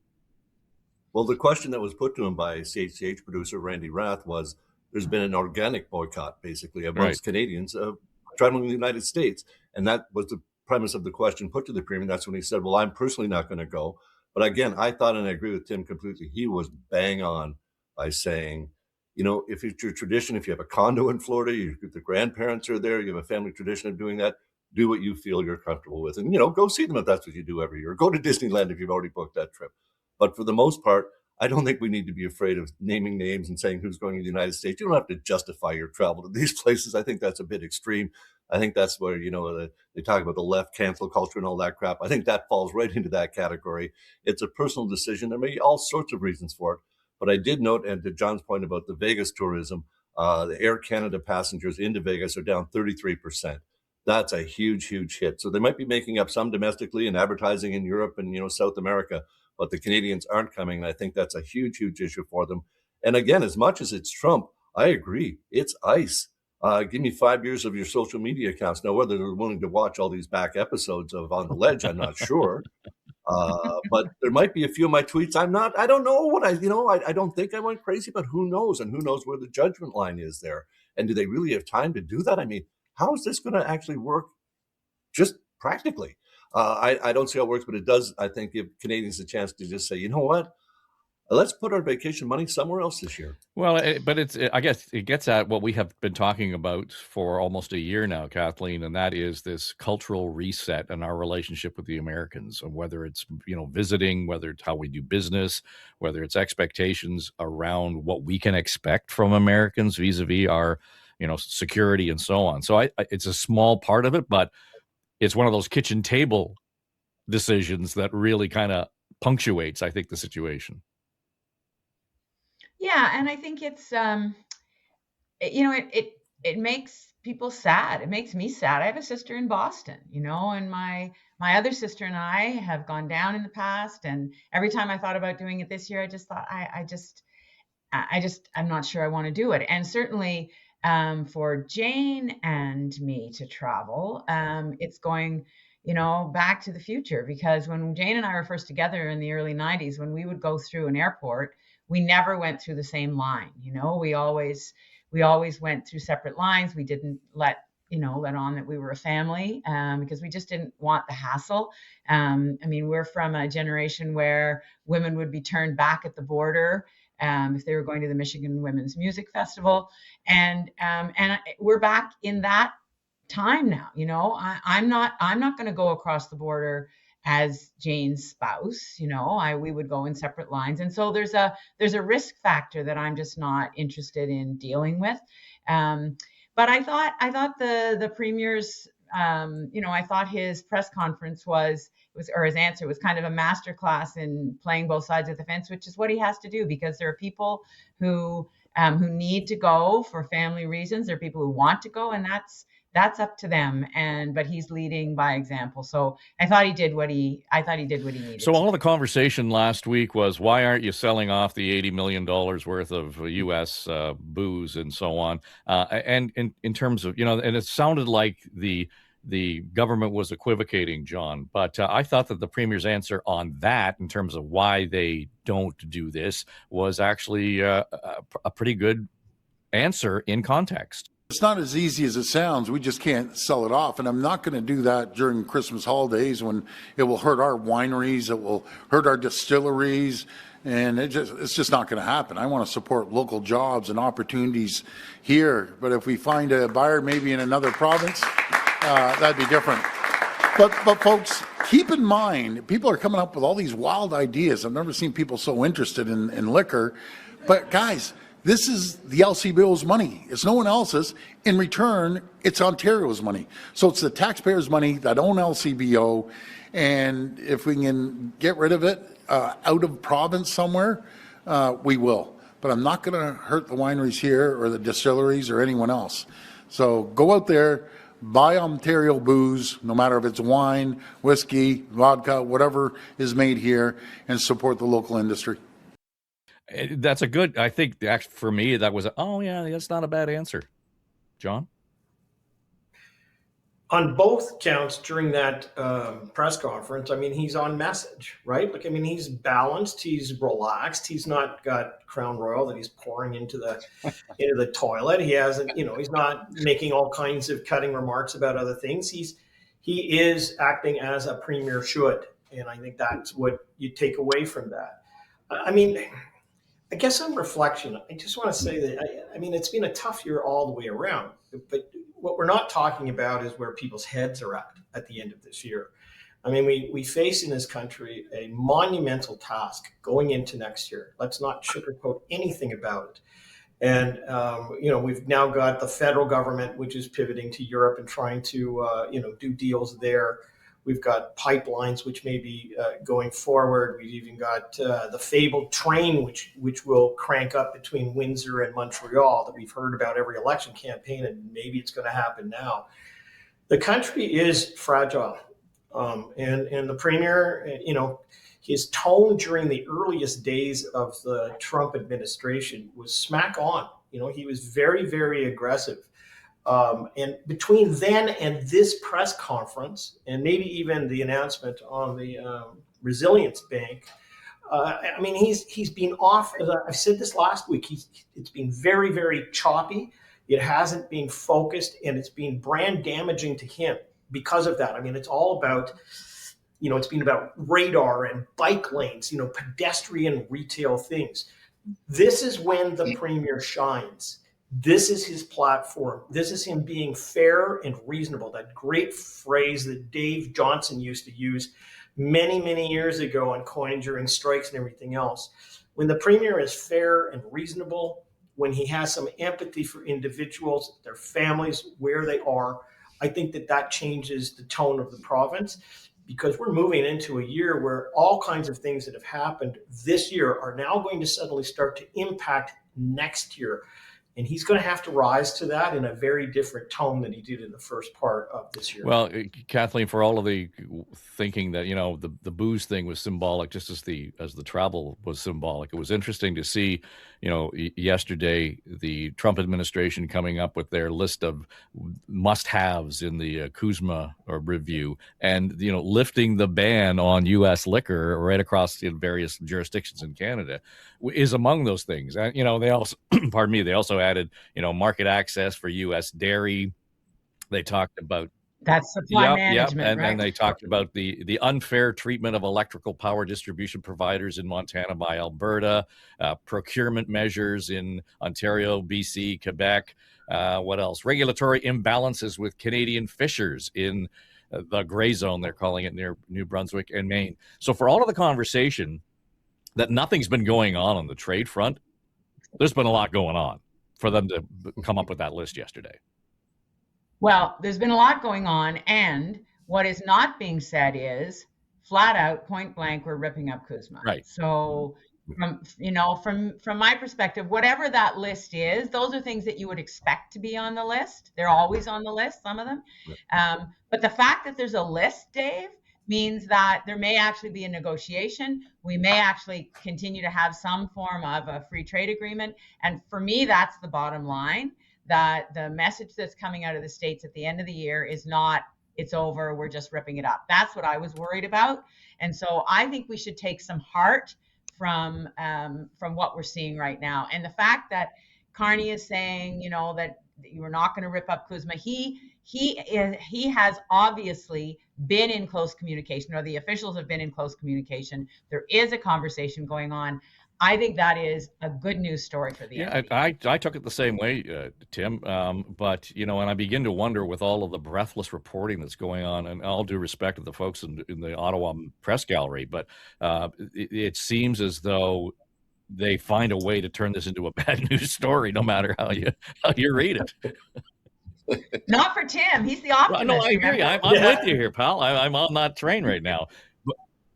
Well, the question that was put to him by CHCH producer Randy Rath was, there's been an organic boycott, basically, amongst Canadians of traveling in the United States. And that was the premise of the question put to the premier. That's when he said, well, I'm personally not going to go. But again, I thought, and I agree with Tim completely, he was bang on by saying, if it's your tradition, if you have a condo in Florida, the grandparents are there, you have a family tradition of doing that, do what you feel you're comfortable with. And, go see them if that's what you do every year. Go to Disneyland if you've already booked that trip. But for the most part, I don't think we need to be afraid of naming names and saying who's going to the United States. You don't have to justify your travel to these places. I think that's a bit extreme. I think that's where, they talk about the left cancel culture and all that crap. I think that falls right into that category. It's a personal decision. There may be all sorts of reasons for it. But I did note, and to John's point about the Vegas tourism, the Air Canada passengers into Vegas are down 33%. That's a huge, huge hit. So they might be making up some domestically and advertising in Europe and, South America, but the Canadians aren't coming. And I think that's a huge, huge issue for them. And again, as much as it's Trump, I agree. It's ICE. Give me 5 years of your social media accounts. Now, whether they're willing to watch all these back episodes of On the Ledge, I'm not sure. But there might be a few of my tweets. I don't know what I don't think I went crazy, but who knows? And who knows where the judgment line is there? And do they really have time to do that? I mean, how is this going to actually work just practically? I don't see how it works, but it does, I think, give Canadians a chance to just say, you know what? Let's put our vacation money somewhere else this year. Well, I guess it gets at what we have been talking about for almost a year now, Kathleen, and that is this cultural reset in our relationship with the Americans, and whether it's, visiting, whether it's how we do business, whether it's expectations around what we can expect from Americans vis-a-vis our, security and so on. So it's a small part of it, but it's one of those kitchen table decisions that really kind of punctuates, I think, the situation. Yeah, and I think it's it makes people sad. It makes me sad. I have a sister in Boston, and my other sister and I have gone down in the past, and every time I thought about doing it this year, I just thought I'm not sure I want to do it. And certainly for Jane and me to travel, it's going back to the future, because when Jane and I were first together in the early 90s, when we would go through an airport, we never went through the same line. We always went through separate lines. We didn't let on that we were a family, because we just didn't want the hassle. We're from a generation where women would be turned back at the border if they were going to the Michigan Women's Music Festival, and we're back in that time now. I'm not going to go across the border as Jane's spouse. We would go in separate lines, and so there's a risk factor that I'm just not interested in dealing with. But I thought the premier's I thought his press conference or his answer was kind of a masterclass in playing both sides of the fence, which is what he has to do, because there are people who need to go for family reasons. There are people who want to go, and that's up to them. But he's leading by example. So I thought he did what he needed. So all the conversation last week was, why aren't you selling off the $80 million worth of U.S. booze and so on? And in terms of, and it sounded like the government was equivocating, John, but I thought that the premier's answer on that, in terms of why they don't do this, was actually a pretty good answer in context. It's not as easy as it sounds. We just can't sell it off. And I'm not going to do that during Christmas holidays, when it will hurt our wineries, it will hurt our distilleries, and it's just not going to happen. I want to support local jobs and opportunities here. But if we find a buyer maybe in another province, that'd be different. But folks, keep in mind, people are coming up with all these wild ideas. I've never seen people so interested in liquor. But guys, this is the LCBO's money. It's no one else's. In return, it's Ontario's money. So it's the taxpayers' money that own LCBO. And if we can get rid of it out of province somewhere, we will. But I'm not going to hurt the wineries here or the distilleries or anyone else. So go out there, buy Ontario booze, no matter if it's wine, whiskey, vodka, whatever is made here, and support the local industry. That's a good, I think, actually, for me, that was, that's not a bad answer. John? On both counts during that press conference, I mean, he's on message, right? Like, I mean, he's balanced, he's relaxed, he's not got Crown Royal that he's pouring into the toilet. He hasn't, he's not making all kinds of cutting remarks about other things. He is acting as a premier should, and I think that's what you take away from that. I mean, I guess on reflection, I just want to say that, I mean, it's been a tough year all the way around, but what we're not talking about is where people's heads are at the end of this year. I mean, we face in this country a monumental task going into next year. Let's not sugarcoat anything about it. And, we've now got the federal government, which is pivoting to Europe and trying to, do deals there. We've got pipelines, which may be going forward. We've even got the fabled train, which will crank up between Windsor and Montreal that we've heard about every election campaign, and maybe it's going to happen now. The country is fragile. And the premier, his tone during the earliest days of the Trump administration was smack on. He was very, very aggressive. And between then and this press conference, and maybe even the announcement on the Resilience Bank, I mean, he's been off. As I said this last week, it's been very, very choppy. It hasn't been focused, and it's been brand damaging to him because of that. I mean, it's all about, it's been about radar and bike lanes, pedestrian retail things. This is when the premier shines. This is his platform. This is him being fair and reasonable. That great phrase that Dave Johnson used to use many, many years ago on coin during strikes and everything else. When the premier is fair and reasonable, when he has some empathy for individuals, their families, where they are, I think that changes the tone of the province, because we're moving into a year where all kinds of things that have happened this year are now going to suddenly start to impact next year. And he's going to have to rise to that in a very different tone than he did in the first part of this year. Well, Kathleen, for all of the thinking that, the booze thing was symbolic, just as the travel was symbolic, it was interesting to see, yesterday, the Trump administration coming up with their list of must-haves in the Kuzma review and, lifting the ban on U.S. liquor right across various jurisdictions in Canada is among those things. And, they also, pardon me, they also added, market access for U.S. dairy. They talked about that's supply management, right? And they talked about the unfair treatment of electrical power distribution providers in Montana by Alberta, procurement measures in Ontario, BC, Quebec. What else? Regulatory imbalances with Canadian fishers in the gray zone, they're calling it, near New Brunswick and Maine. So for all of the conversation that nothing's been going on the trade front, there's been a lot going on for them to come up with that list yesterday. Well, there's been a lot going on, and what is not being said is flat out, point blank, we're ripping up Kuzma. Right. So from my perspective, whatever that list is, those are things that you would expect to be on the list. They're always on the list, some of them. But the fact that there's a list, Dave, means that there may actually be a negotiation. We may actually continue to have some form of a free trade agreement. And for me, that's the bottom line, that the message that's coming out of the States at the end of the year is not, it's over, we're just ripping it up. That's what I was worried about. And so I think we should take some heart from what we're seeing right now. And the fact that Carney is saying, that you are not going to rip up Kuzma, he has obviously been in close communication, or the officials have been in close communication. There is a conversation going on. I think that is a good news story for the Yeah, NDP. I took it the same way, Tim. But and I begin to wonder with all of the breathless reporting that's going on, and all due respect to the folks in the Ottawa press gallery, but it seems as though they find a way to turn this into a bad news story, no matter how you read it. Not for Tim. He's the optimist. No, I agree. I'm with you here, pal. I'm on that train right now.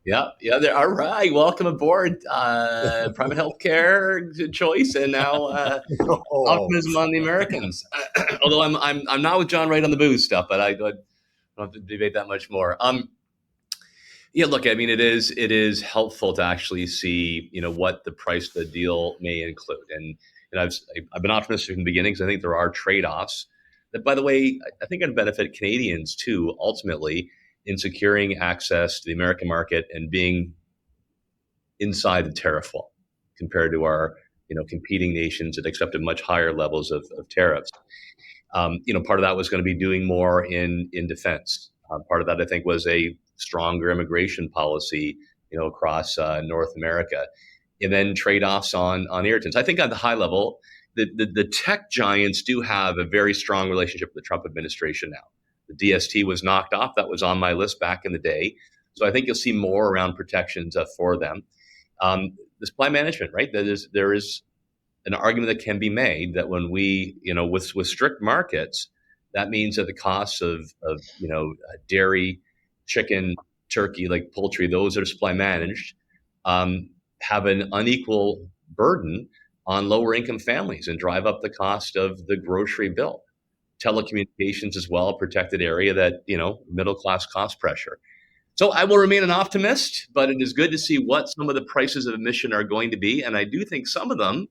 Yeah, all right. Welcome aboard. Private healthcare choice, and now optimism on the Americans. Although I'm not with John Wright on the booze stuff, but I don't have to debate that much more. Yeah, look, I mean, it is helpful to actually see what the price of the deal may include, and I've been optimistic from the beginning because I think there are trade-offs that, by the way, I think can benefit Canadians too, ultimately, in securing access to the American market and being inside the tariff wall compared to our competing nations that accepted much higher levels of tariffs. Part of that was going to be doing more in defense. Part of that, I think, was a stronger immigration policy across North America, and then trade-offs on irritants. I think at the high level, the tech giants do have a very strong relationship with the Trump administration now. The DST was knocked off. That was on my list back in the day. So I think you'll see more around protections for them. The supply management, right? There is an argument that can be made that when we, with strict markets, that means that the costs of dairy, chicken, turkey, like poultry, those that are supply managed, have an unequal burden on lower income families and drive up the cost of the grocery bill. Telecommunications as well, a protected area that, middle class cost pressure. So I will remain an optimist, but it is good to see what some of the prices of admission are going to be. And I do think some of them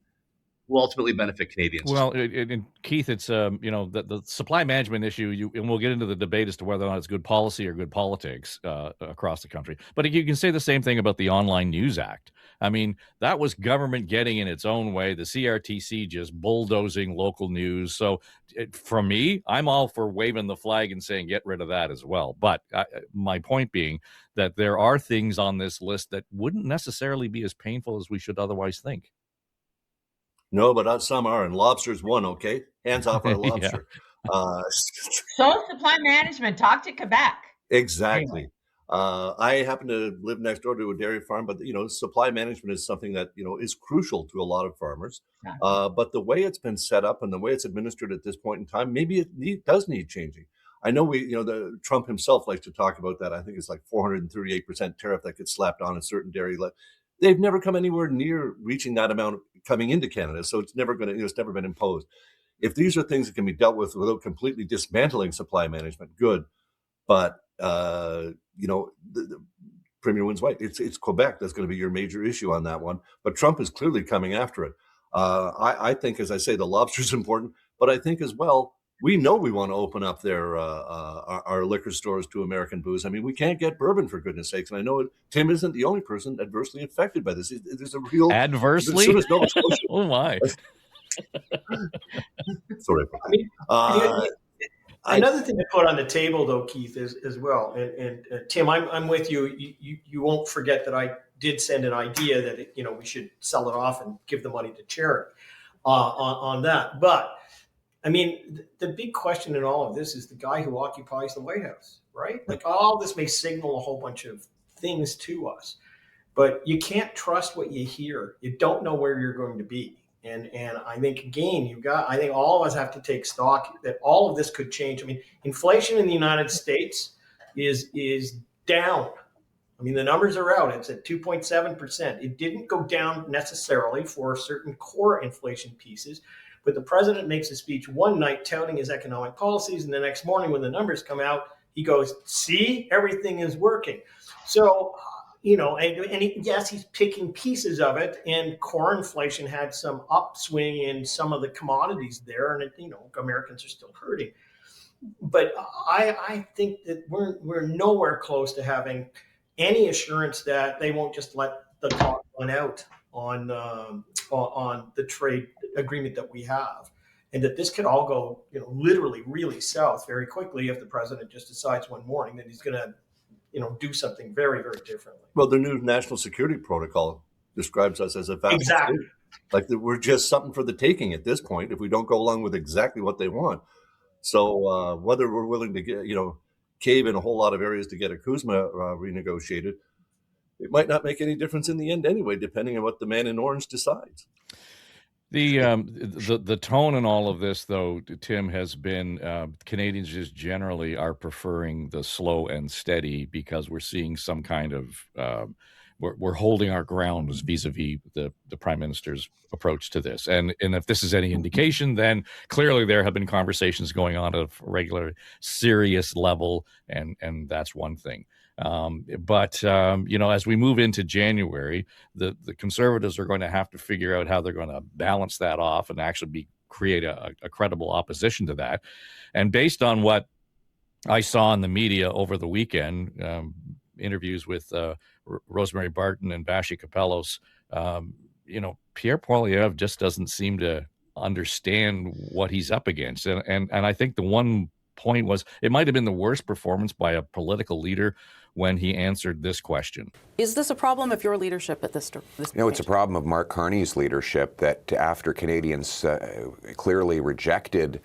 will ultimately benefit Canadians. Well, and Keith, it's the supply management issue, and we'll get into the debate as to whether or not it's good policy or good politics across the country. But you can say the same thing about the Online News Act. I mean, that was government getting in its own way, the CRTC just bulldozing local news. So for me, I'm all for waving the flag and saying get rid of that as well. But my point being that there are things on this list that wouldn't necessarily be as painful as we should otherwise think. No, but some are, and lobster's one, okay? Hands off our lobster. So supply management, talk to Quebec. Exactly. Anyway. I happen to live next door to a dairy farm, but, supply management is something that, is crucial to a lot of farmers. But the way it's been set up and the way it's administered at this point in time, maybe it does need changing. I know the Trump himself likes to talk about that. I think it's like 438% tariff that gets slapped on a certain dairy. They've never come anywhere near reaching that amount coming into Canada. So it's never it's never been imposed. If these are things that can be dealt with without completely dismantling supply management, good. But, the Premier Wynne's right. It's Quebec that's going to be your major issue on that one. But Trump is clearly coming after it. I think, as I say, the lobster's important. But I think as well, we know we want to open up our liquor stores to American booze. I mean, we can't get bourbon, for goodness sakes. And I know Tim isn't the only person adversely affected by this. There's a real adversely. As soon as Nova Scotia, oh my! Sorry. Another thing to put on the table, though, Keith, is as well. And Tim, I'm with you. You won't forget that I did send an idea that we should sell it off and give the money to charity on that, but. I mean, the big question in all of this is the guy who occupies the White House, right? Like all this may signal a whole bunch of things to us, but you can't trust what you hear. You don't know where you're going to be. And I think, again, I think all of us have to take stock that all of this could change. I mean, inflation in the United States is down. I mean, the numbers are out. It's at 2.7%. It didn't go down necessarily for certain core inflation pieces. But the president makes a speech one night touting his economic policies, and the next morning when the numbers come out, he goes, see, everything is working. So, yes, he's picking pieces of it, and core inflation had some upswing in some of the commodities there, and, Americans are still hurting. But I think that we're nowhere close to having any assurance that they won't just let the clock run out on the trade agreement that we have, and that this could all go, literally really south very quickly if the president just decides one morning that he's going to, do something very, very differently. Well, the new national security protocol describes us as a vassal Exactly. state. Like we're just something for the taking at this point if we don't go along with exactly what they want. So whether we're willing to get, cave in a whole lot of areas to get a CUSMA renegotiated, it might not make any difference in the end anyway, depending on what the man in orange decides. The tone in all of this, though, Tim, has been Canadians just generally are preferring the slow and steady because we're seeing some kind of we're holding our ground vis-a-vis the Prime Minister's approach to this. And if this is any indication, then clearly there have been conversations going on at a regular, serious level, and that's one thing. But as we move into January, the Conservatives are going to have to figure out how they're going to balance that off and actually create a credible opposition to that. And based on what I saw in the media over the weekend, interviews with Rosemary Barton and Vashi Kapelos, Pierre Poilievre just doesn't seem to understand what he's up against. And I think the one point was it might have been the worst performance by a political leader when he answered this question. Is this a problem of your leadership at this point? It's a problem of Mark Carney's leadership that after Canadians clearly rejected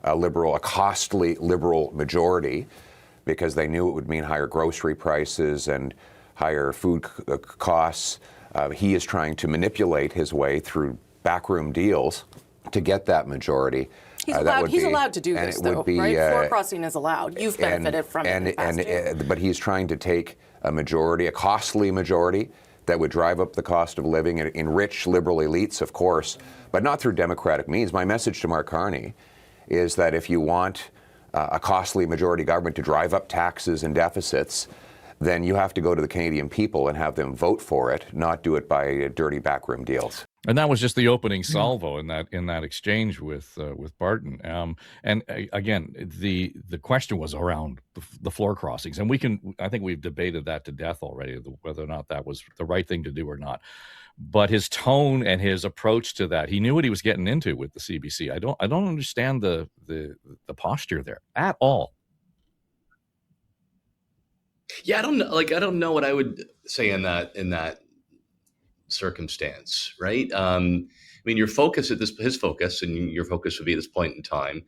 a costly Liberal majority because they knew it would mean higher grocery prices and higher food costs, he is trying to manipulate his way through backroom deals to get that majority. He's allowed to do this, though, right? Floor crossing is allowed. You've benefited from it in the past, but he's trying to take a costly majority that would drive up the cost of living and enrich Liberal elites, of course, but not through democratic means. My message to Mark Carney is that if you want a costly majority government to drive up taxes and deficits, then you have to go to the Canadian people and have them vote for it, not do it by dirty backroom deals. And that was just the opening salvo in that exchange with Barton. And again, the question was around the floor crossings, and I think we've debated that to death already, whether or not that was the right thing to do or not. But his tone and his approach to that, he knew what he was getting into with the CBC. I don't understand the posture there at all. Yeah, I don't know what I would say in that circumstance, right? Your focus his focus, and your focus would be at this point in time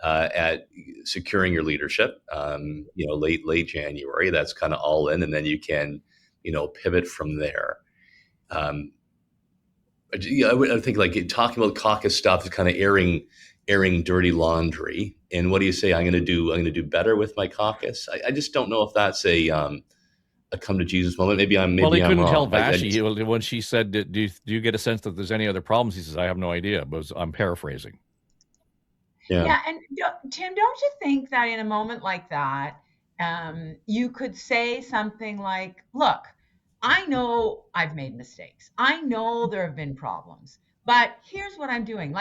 at securing your leadership. Late January, that's kind of all in, and then you can, pivot from there. I think talking about caucus stuff is kind of airing dirty laundry. And what do you say? I'm going to do better with my caucus. I just don't know if that's a come to Jesus moment. Maybe I'm he couldn't wrong. tell Vashi when she said, do you get a sense that there's any other problems? He says, I have no idea, but I'm paraphrasing. Yeah. And Tim, don't you think that in a moment like that, you could say something like, look, I know I've made mistakes. I know there have been problems, but here's what I'm doing.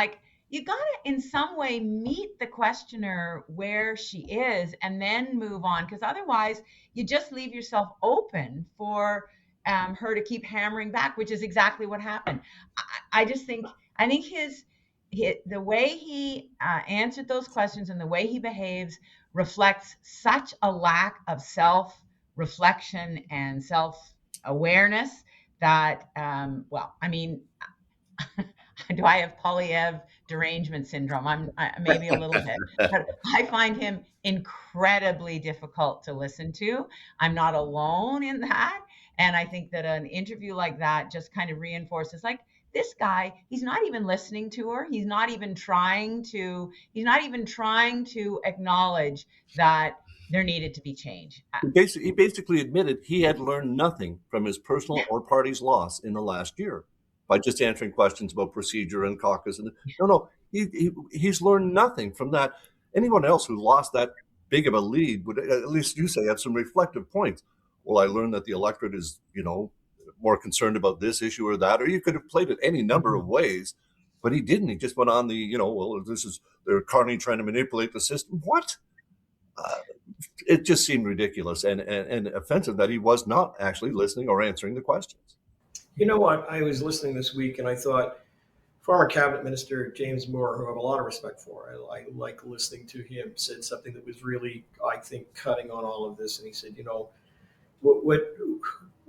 You got to in some way meet the questioner where she is and then move on, because otherwise you just leave yourself open for her to keep hammering back, which is exactly what happened. I think the way he answered those questions and the way he behaves reflects such a lack of self-reflection and self-awareness that, do I have Poilievre derangement syndrome? I'm maybe a little bit, but I find him incredibly difficult to listen to. I'm not alone in that. And I think that an interview like that just kind of reinforces, this guy, he's not even listening to her. He's not even trying to acknowledge that there needed to be change. He basically admitted he had learned nothing from his personal or party's loss in the last year by just answering questions about procedure and caucus. He's learned nothing from that. Anyone else who lost that big of a lead would, at least you say, have some reflective points. Well, I learned that the electorate is, more concerned about this issue or that, or you could have played it any number of ways, but he didn't. He just went on they're Carney trying to manipulate the system. What? It just seemed ridiculous and offensive that he was not actually listening or answering the questions. You know what? I was listening this week and I thought former cabinet minister James Moore, who I have a lot of respect for, I like listening to him, said something that was really, I think, cutting on all of this. And he said,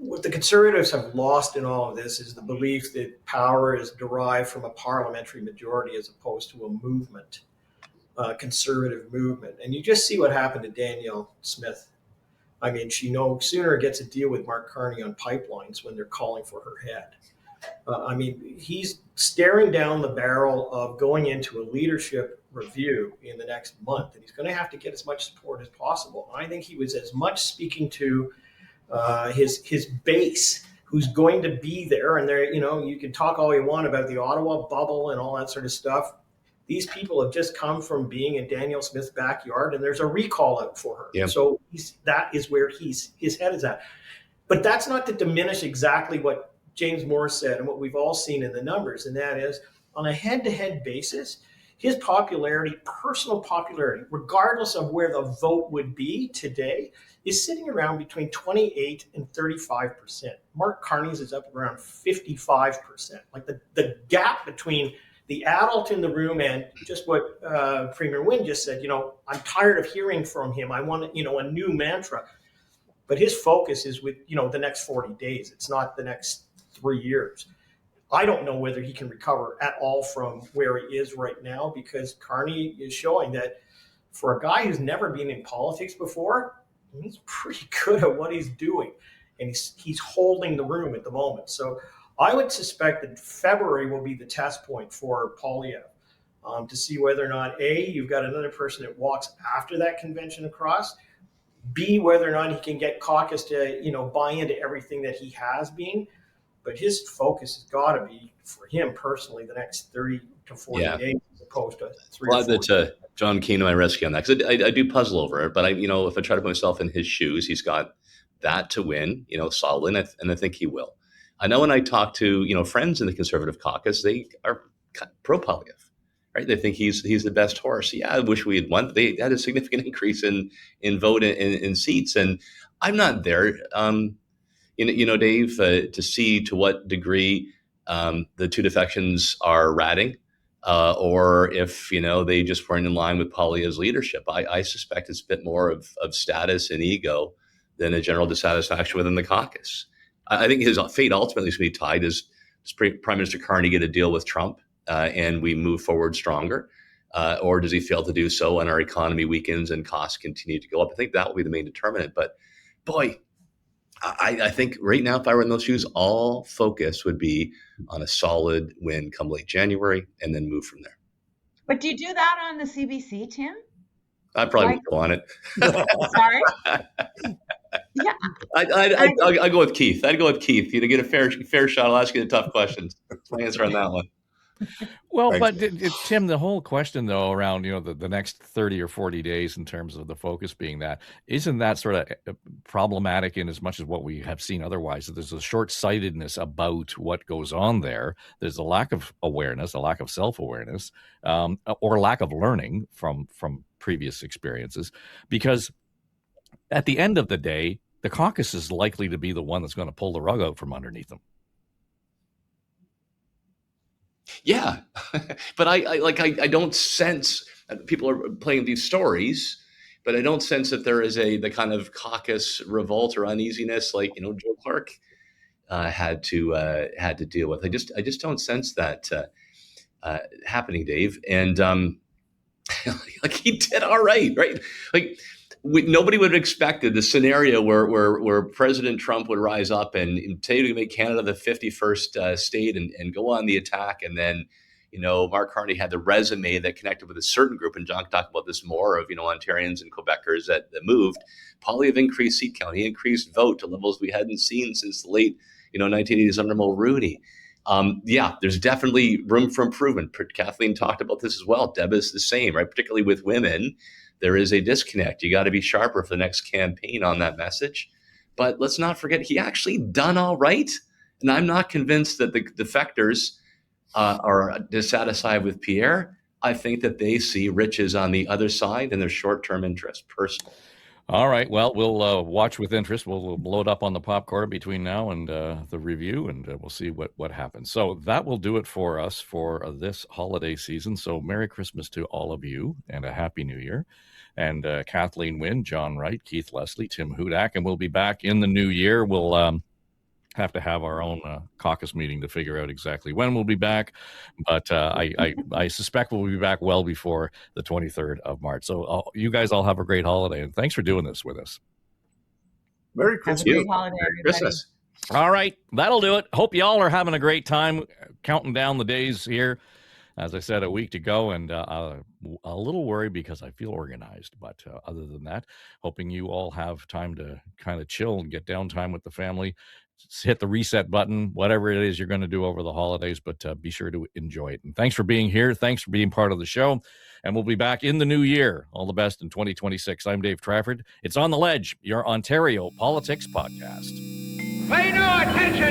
what the Conservatives have lost in all of this is the belief that power is derived from a parliamentary majority as opposed to a movement, conservative movement. And you just see what happened to Danielle Smith. I mean, she no sooner gets a deal with Mark Carney on pipelines when they're calling for her head. I mean, he's staring down the barrel of going into a leadership review in the next month, and he's going to have to get as much support as possible. I think he was as much speaking to his base, who's going to be there. And there, you can talk all you want about the Ottawa bubble and all that sort of stuff. These people have just come from being in Danielle Smith's backyard, and there's a recall out for her. Yep. So that is where his head is at. But that's not to diminish exactly what James Morris said and what we've all seen in the numbers, and that is on a head-to-head basis, his popularity, personal popularity, regardless of where the vote would be today, is sitting around between 28 and 35%. Mark Carney's is up around 55%. Like the gap between the adult in the room and just what Premier Wynne just said, I'm tired of hearing from him. I want, a new mantra. But his focus is with, the next 40 days. It's not the next 3 years. I don't know whether he can recover at all from where he is right now, because Carney is showing that for a guy who's never been in politics before, he's pretty good at what he's doing, and he's holding the room at the moment. So I would suspect that February will be the test point for Poilievre to see whether or not, A, you've got another person that walks after that convention across, B, whether or not he can get caucus to buy into everything that he has been. But his focus has got to be, for him personally, the next 30 to 40 days as opposed to 3 or 4 days. That John came to my rescue on that, because I do puzzle over it. But if I try to put myself in his shoes, he's got that to win, solidly, and I think he will. I know when I talk to friends in the Conservative caucus, they are pro Poilievre, right? They think he's the best horse. Yeah, I wish we had won. They had a significant increase in vote in seats, and I'm not there. Dave, to see to what degree the two defections are ratting, or if, they just weren't in line with Poilievre's leadership. I suspect it's a bit more of status and ego than a general dissatisfaction within the caucus. I think his fate ultimately is going to be tied. Does Prime Minister Carney get a deal with Trump and we move forward stronger? Or does he fail to do so and our economy weakens and costs continue to go up? I think that will be the main determinant. But boy, I think right now, if I were in those shoes, all focus would be on a solid win come late January and then move from there. But do you do that on the CBC, Tim? I probably would go on it. Sorry? Yeah. I'd go with Keith. I'd go with Keith. You get a fair shot. I'll ask you the tough questions. That's my answer on that one. Well, thanks. But Tim, the whole question though around the next 30 or 40 days in terms of the focus being that, isn't that sort of problematic in as much as what we have seen otherwise? There's a short-sightedness about what goes on there. There's a lack of awareness, a lack of self-awareness, or lack of learning from previous experiences, because at the end of the day, the caucus is likely to be the one that's going to pull the rug out from underneath them. Yeah, but I don't sense people are playing these stories, but I don't sense that there is the kind of caucus revolt or uneasiness like Joe Clark had to deal with. I just don't sense that happening, Dave. And he did all right? Nobody would have expected the scenario where President Trump would rise up and tell you to make Canada the 51st state and go on the attack. And then, Mark Carney had the resume that connected with a certain group. And John talked about this more of, Ontarians and Quebecers that moved. Poilievre increased seat count. He increased vote to levels we hadn't seen since the late, 1980s under Mulrooney. There's definitely room for improvement. Kathleen talked about this as well. Deb is the same, right? Particularly with women. There is a disconnect. You got to be sharper for the next campaign on that message. But let's not forget, he actually done all right. And I'm not convinced that the defectors are dissatisfied with Pierre. I think that they see riches on the other side and their short-term interest, personally. All right. Well, we'll watch with interest. We'll load up on the popcorn between now and the review, and we'll see what happens. So that will do it for us for this holiday season. So Merry Christmas to all of you and a Happy New Year. And Kathleen Wynne, John Wright, Keith Leslie, Tim Hudak, and we'll be back in the new year. We'll have to have our own caucus meeting to figure out exactly when we'll be back. But I suspect we'll be back well before the 23rd of March. So you guys all have a great holiday, and thanks for doing this with us. Merry Christmas. Have a great holiday, Merry everybody. Christmas. All right, that'll do it. Hope y'all are having a great time counting down the days here. As I said, a week to go, and a little worried because I feel organized. But other than that, hoping you all have time to kind of chill and get downtime with the family. Just hit the reset button, whatever it is you're going to do over the holidays, but be sure to enjoy it. And thanks for being here. Thanks for being part of the show. And we'll be back in the new year. All the best in 2026. I'm Dave Trafford. It's On the Ledge, your Ontario Politics Podcast. Pay no attention